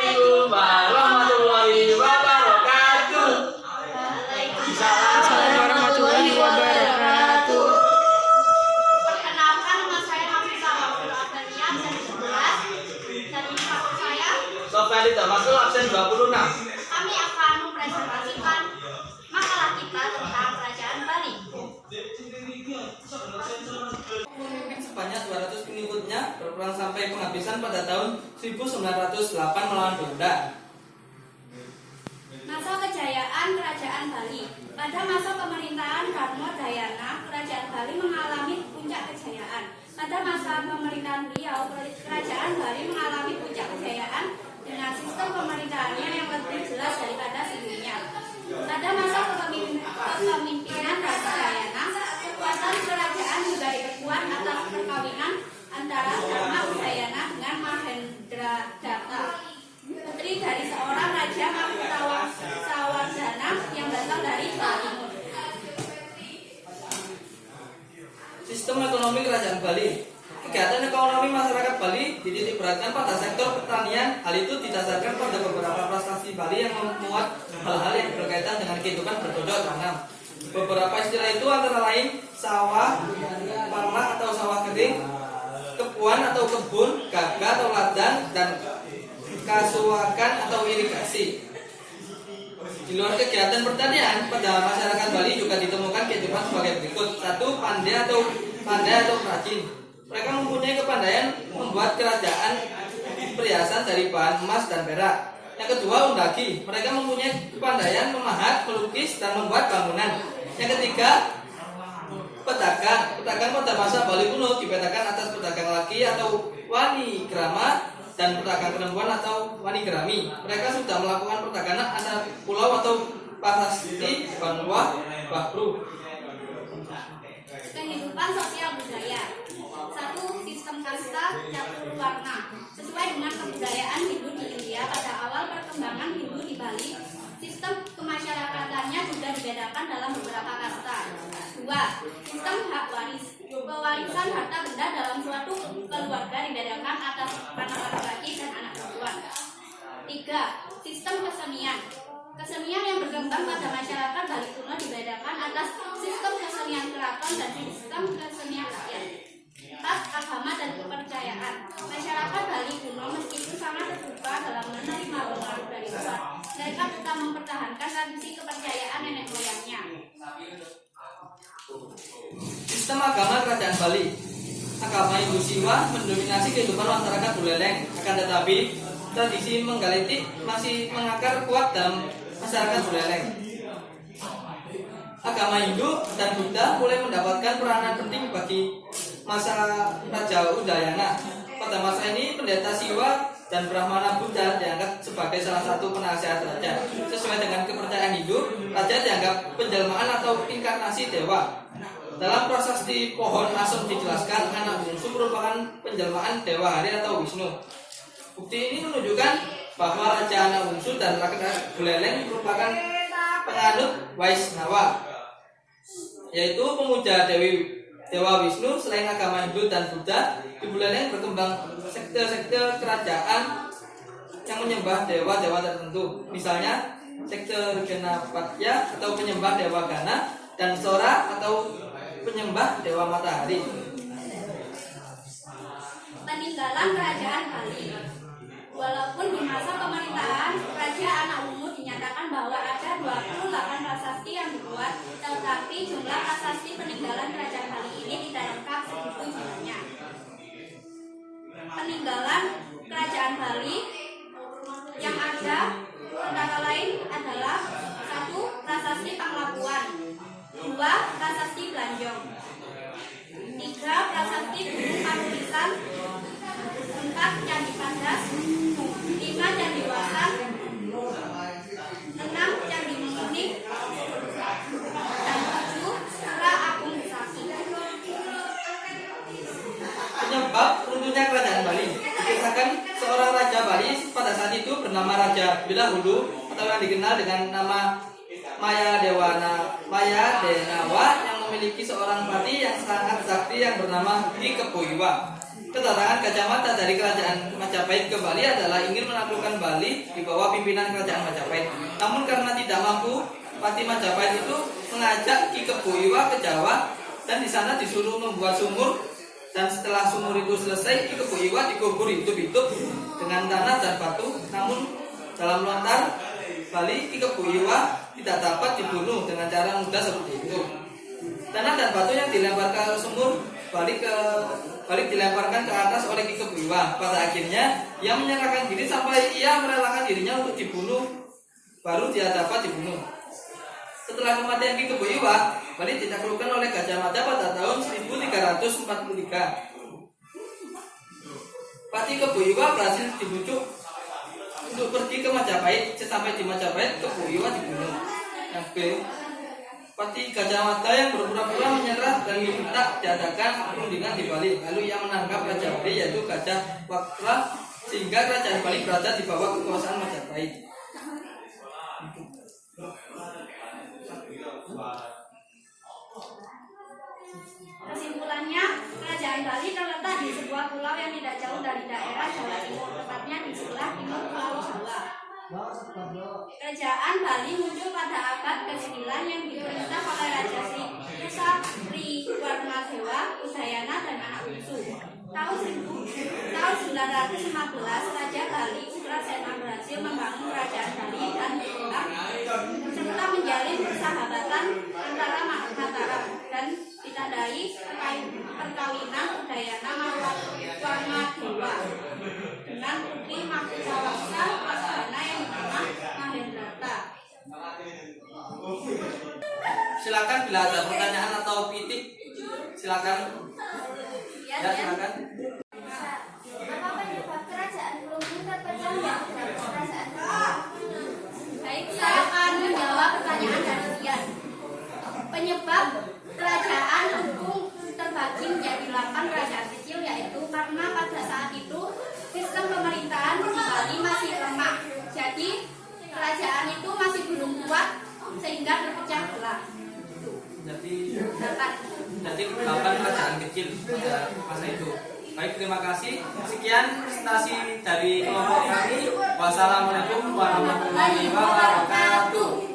Assalamualaikum warahmatullahi wabarakatuh. Assalamualaikum warahmatullahi wabarakatuh. Perkenalkan, nama saya Hafizah Abdul Abdania, absen 11. Dan ini faktor saya. Sofeli Damasul absen 26. Kami akan mempresentasikan makalah kita tentang Kerajaan Bali. Memimpin sebanyak 200 pengikutnya berperang sampai penghabisan pada tahun 1908 melawan Belanda. Masa kejayaan Kerajaan Bali. Pada masa pemerintahan Karno Dayana, Kerajaan Bali mengalami puncak kejayaan. Pada masa pemerintahan beliau, Kerajaan Bali mengalami puncak kejayaan dengan sistem pemerintahannya yang lebih jelas daripada sebelumnya. Pada masa kepemimpinan Raja Dayana, kekuatan kerajaan juga diperkuat atas perkawinan antara Dharma Udayana dengan Mahendra Datta, putri dari seorang Raja Mahkota Sawardhana yang berasal dari Jawa Timur. Sistem ekonomi Kerajaan Bali. Kegiatan ekonomi masyarakat Bali dititik beratkan pada sektor pertanian. Hal itu didasarkan pada beberapa prestasi Bali yang memuat hal-hal yang berkaitan dengan kehidupan bercocok tanam. Beberapa istilah itu antara lain sawah, parlah atau sawah kering, kepuan atau kebun, gaga atau ladang, dan kasuakan atau irigasi. Di luar kegiatan pertanian, pada masyarakat Bali juga ditemukan kehidupan sebagai berikut. 1. Pandai atau perajin. Mereka mempunyai kepandaian membuat kerajaan perhiasan dari bahan emas dan perak. Yang kedua, undagi. Mereka mempunyai kepandaian memahat, melukis, dan membuat bangunan. Yang ketiga, pedagang. Pedagang pada masa Bali kuno dibedakan atas pedagang laki atau wani grama dan pedagang perempuan atau wani grami. Mereka sudah melakukan perdagangan antar pulau atau prasasti, Banua, Bahru. Kehidupan sosial budaya. 1. Sistem kasta catur warna. Sesuai dengan kebudayaan Hindu di India pada awal perkembangan Hindu di Bali, sistem kemasyarakatannya juga dibedakan dalam beberapa kasta. 2. Sistem hak waris. Pewarisan harta benda dalam suatu keluarga dibedakan atas anak laki-laki dan anak perempuan. 3. Sistem kesenian. Kesenian yang berkembang pada masyarakat Bali kuno dibedakan atas sistem kesenian keraton dan sistem kesenian rakyat. 4. Agama dan kepercayaan. Masyarakat Bali kuno meskipun sangat terbuka dalam menerima pengaruh dari luar, mereka tetap mempertahankan tradisi kepercayaan nenek moyangnya. Sistem agama Kerajaan Bali. Agama Hindu Siwa mendominasi kehidupan masyarakat Buleleng. Akan tetapi, tradisi menggalitik masih mengakar kuat dalam masyarakat Buleleng. Agama Hindu dan Buddha mulai mendapatkan peranan penting bagi masa Raja Udayana. Pada masa ini, pendeta Siwa dan Brahmana Buddha dianggap sebagai salah satu penasihat raja. Sesuai dengan kepercayaan Hindu, raja dianggap penjelmaan atau inkarnasi dewa. Dalam prasasti pohon asem dijelaskan anak bungsu merupakan penjelmaan dewa hari atau Wisnu. Bukti ini menunjukkan bahwa raja anak bungsu dan rakyat Buleleng merupakan penganut Waisnawa, yaitu pemuja Dewa Wisnu. Selain agama Hindu dan Buddha, di Buleleng berkembang sekte-sekte kerajaan yang menyembah dewa-dewa tertentu. Misalnya sekte Ganapatya atau penyembah dewa Gana, dan Sora atau penyembah dewa matahari. Peninggalan Kerajaan Bali. Walaupun di masa pemerintahan Raja Anak Ungu dinyatakan bahwa ada 28 prasasti yang dibuat, tetapi jumlah prasasti peninggalan Kerajaan Bali ini tidak lengkap segitu jumlahnya. Peninggalan Kerajaan Bali yang ada antara lain adalah 1. Prasasti Panglapuan, 2. Prasasti Blanjong, 3. Prasasti Gunung Panulisan, 4. Candi Pandas, 5. Candi Wasan, 6. Candi Menguning, dan 7. Pura Agung Besaki. Penyebab runtuhnya Kerajaan Bali. Dikisahkan seorang Raja Bali pada saat itu bernama Raja Bilahulu atau yang dikenal dengan nama Maya Denawa yang memiliki seorang pati yang sangat sakti yang bernama Ki Kepoiwa. Kedatangan Gajah Mada dari kerajaan Majapahit ke Bali adalah ingin menaklukkan Bali di bawah pimpinan kerajaan Majapahit. Namun karena tidak mampu, Pati Majapahit itu mengajak Ki Kebo Iwa ke Jawa dan di sana disuruh membuat sumur. Dan setelah sumur itu selesai, Ki Kebo Iwa dikubur hidup-hidup dengan tanah dan batu. Namun dalam lontar Bali, Ki Kebo Iwa tidak dapat dibunuh dengan cara mudah seperti itu. Tanah dan batu yang dilempar ke sumur balik dilemparkan ke atas oleh Ki Kebo Iwa. Pada akhirnya ia menyerahkan diri sampai ia merelakan dirinya untuk dibunuh, baru dia dapat dibunuh. Setelah kematian Ki Kebo Iwa, Bali ditaklukkan oleh Gajah Mada pada tahun 1343. Pati Kebo Iwa berhasil dibujuk untuk pergi ke Majapahit. Sesampai di Majapahit, Kebo Iwa dibunuh. Yang B, Pati Gajah Mada yang berpura-pura menyerah dan diminta diadakan perundingan di Bali. Lalu ia menangkap Raja Bali yaitu Gajah Wakra, sehingga kerajaan Bali berada di bawah kekuasaan Majapahit. Kesimpulannya, kerajaan Bali terletak di sebuah pulau yang tidak jauh dari daerah Jawa Timur, tepatnya di sebelah timur Pulau Jawa. Kerajaan Bali muncul pada abad ke-9 yang diperintah oleh Raja Sri Warmadewa, Udayana dan anak bungsu. Tahun 915, Raja Bali Ugrasena berhasil membangun kerajaan Bali dan serta menjalin persahabatan antara Mataram dan ditandai perkawinan Udayana Warmadewa dengan putri Mahkotawangsa Pardana yang bernama Mahendrata. Silakan bila ada pertanyaan atau kritik, silakan. Ya, silakan. Apa penyebab kerajaan Kelungkung terpecah menjadi beberapa kerajaan kecil? Baik, saya akan menjawab pertanyaan dari Dian. Penyebab kerajaan Kelungkung terbagi menjadi 8 kerajaan kecil yaitu karena pada saat itu sistem pemerintahan di Bali masih lemah. Jadi kerajaan itu masih belum kuat sehingga terpecah belah. Jadi 8 kerajaan kecil pada masa itu. Baik, terima kasih. Sekian presentasi dari kelompok kami. Wassalamualaikum warahmatullahi wabarakatuh.